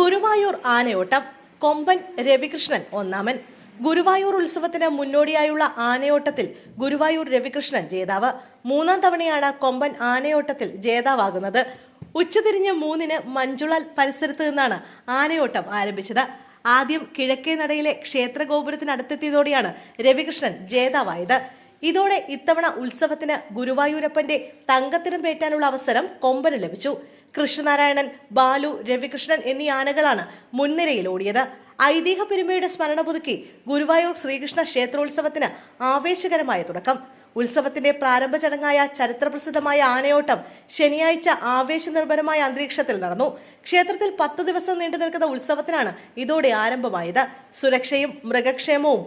ഗുരുവായൂർ ആനയോട്ടം. കൊമ്പൻ രവികൃഷ്ണൻ ഒന്നാമൻ. ഗുരുവായൂർ ഉത്സവത്തിന് മുന്നോടിയായുള്ള ആനയോട്ടത്തിൽ ഗുരുവായൂർ രവികൃഷ്ണൻ ജേതാവ്. മൂന്നാം തവണയാണ് കൊമ്പൻ ആനയോട്ടത്തിൽ ജേതാവാകുന്നത്. ഉച്ചതിരിഞ്ഞ് 3-ന് മഞ്ജുളാൽ പരിസരത്ത് നിന്നാണ് ആനയോട്ടം ആരംഭിച്ചത്. ആദ്യം കിഴക്കേ നടയിലെ ക്ഷേത്രഗോപുരത്തിനടുത്തെത്തിയതോടെയാണ് രവികൃഷ്ണൻ ജേതാവായത്. ഇതോടെ ഇത്തവണ ഉത്സവത്തിന് ഗുരുവായൂരപ്പന്റെ തങ്കത്തിനും പേറ്റാനുള്ള അവസരം കൊമ്പന് ലഭിച്ചു. കൃഷ്ണനാരായണൻ, ബാലു, രവികൃഷ്ണൻ എന്നീ ആനകളാണ് മുൻനിരയിൽ ഓടിയത്. ഐതിഹ്യ പെരുമയുടെ സ്മരണ പുതുക്കി ഗുരുവായൂർ ശ്രീകൃഷ്ണ ക്ഷേത്രോത്സവത്തിന് ആവേശകരമായ തുടക്കം. ഉത്സവത്തിന്റെ പ്രാരംഭ ചടങ്ങായ ചരിത്രപ്രസിദ്ധമായ ആനയോട്ടം ശനിയാഴ്ച ആവേശനിർഭരമായ അന്തരീക്ഷത്തിൽ നടന്നു. ക്ഷേത്രത്തിൽ 10 ദിവസം നീണ്ടു നിൽക്കുന്ന ഉത്സവത്തിനാണ് ഇതോടെ ആരംഭമായത്. സുരക്ഷയും മൃഗക്ഷേമവും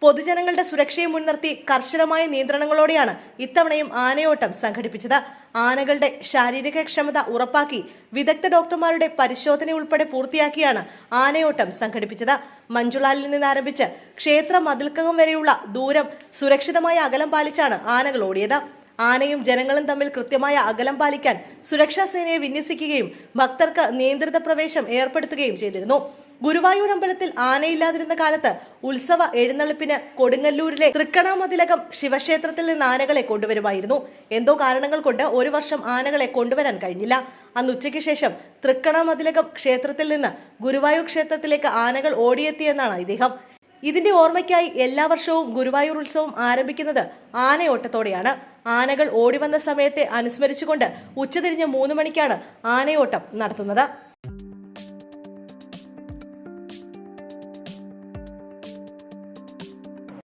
പൊതുജനങ്ങളുടെ സുരക്ഷയെ മുൻനിർത്തി കർശനമായ നിയന്ത്രണങ്ങളോടെയാണ് ഇത്തവണയും ആനയോട്ടം സംഘടിപ്പിച്ചത്. ആനകളുടെ ശാരീരിക ക്ഷമത ഉറപ്പാക്കി വിദഗ്ധ ഡോക്ടർമാരുടെ പരിശോധന ഉൾപ്പെടെ പൂർത്തിയാക്കിയാണ് ആനയോട്ടം സംഘടിപ്പിച്ചത്. മഞ്ജുളാലിൽ നിന്ന് ആരംഭിച്ച് ക്ഷേത്ര മതിൽക്കകം വരെയുള്ള ദൂരം സുരക്ഷിതമായ അകലം പാലിച്ചാണ് ആനകൾ ഓടിയത്. ആനയും ജനങ്ങളും തമ്മിൽ കൃത്യമായ അകലം പാലിക്കാൻ സുരക്ഷാ സേനയെ വിന്യസിക്കുകയും ഭക്തർക്ക് നിയന്ത്രിത പ്രവേശം ഏർപ്പെടുത്തുകയും ചെയ്തിരുന്നു. ഗുരുവായൂർ അമ്പലത്തിൽ ആനയില്ലാതിരുന്ന കാലത്ത് ഉത്സവ എഴുന്നള്ളിപ്പിന് കൊടുങ്ങല്ലൂരിലെ തൃക്കണാമതിലകം ശിവക്ഷേത്രത്തിൽ നിന്ന് ആനകളെ കൊണ്ടുവരുമായിരുന്നു. എന്തോ കാരണങ്ങൾ കൊണ്ട് ഒരു വർഷം ആനകളെ കൊണ്ടുവരാൻ കഴിഞ്ഞില്ല. അന്ന് ഉച്ചയ്ക്ക് ശേഷം തൃക്കണാമതിലകം ക്ഷേത്രത്തിൽ നിന്ന് ഗുരുവായൂർ ക്ഷേത്രത്തിലേക്ക് ആനകൾ ഓടിയെത്തിയെന്നാണ് ഐതിഹ്യം. ഇതിന്റെ ഓർമ്മയ്ക്കായി എല്ലാ വർഷവും ഗുരുവായൂർ ഉത്സവം ആരംഭിക്കുന്നത് ആനയോട്ടത്തോടെയാണ്. ആനകൾ ഓടിവന്ന സമയത്തെ അനുസ്മരിച്ചുകൊണ്ട് ഉച്ചതിരിഞ്ഞ് 3 മണിക്കാണ് ആനയോട്ടം നടത്തുന്നത്.